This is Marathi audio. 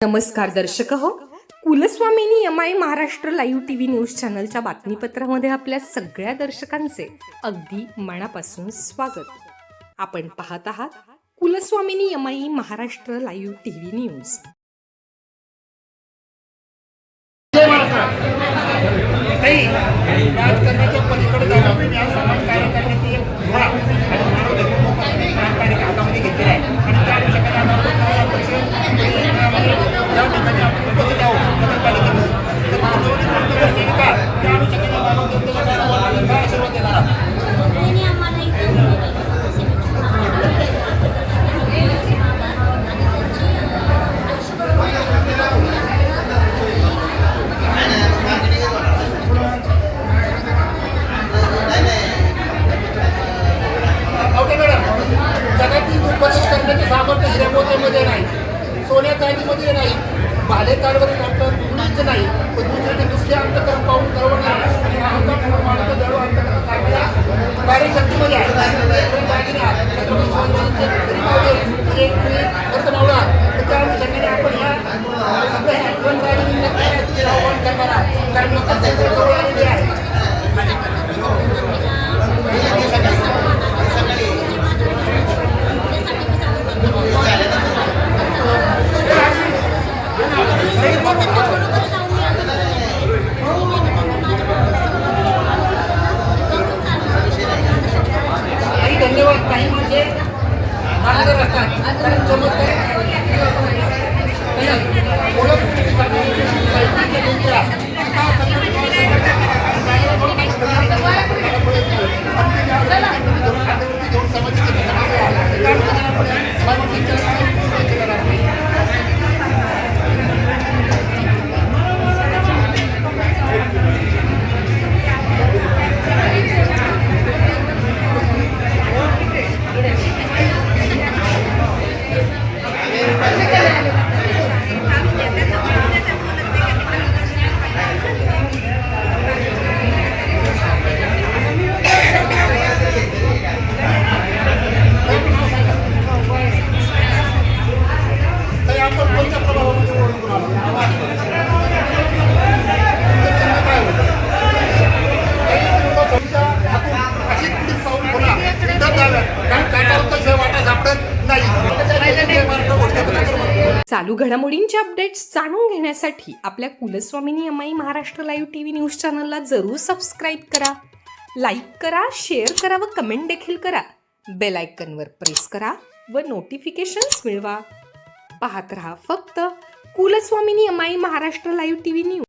नमस्कार दर्शक हो, Kulswamini MI Maharashtra live TV news चॅनलच्या बातमीपत्रामध्ये आपल्या सगळ्या दर्शकांचे अगदी मनापासून स्वागत. आपण पाहत आहात Kulswamini MI Maharashtra live TV news. सामर्थ्य हिऱ्यामध्ये नाही, सोन्या चांदीमध्ये नाही, बालेकारवर आपलं कुणीच नाही, पण दुसऱ्याचे दुसरे अंतकरण पाहून करवत नाही कार्यशक्तीमध्ये आहे. त्या अनुषंगाने आपण ह्या सगळ्या आव्हान करणार आहोत, कारण लोकांचे आहे. धन्यवाद. काही म्हणजे मार्गदर्शक असतात, कारण चमत्कार चालू घडामोडींचे अपडेट्स जाणून घेण्यासाठी आपल्या Kulswamini MI Maharashtra live TV news चॅनलला जरूर सबस्क्राईब करा, लाईक करा, शेअर करा व कमेंट देखील करा. बेल आयकॉनवर प्रेस करा व नोटिफिकेशन्स मिळवा. पाहत रहा फक्त Kulswamini MI Maharashtra live TV news.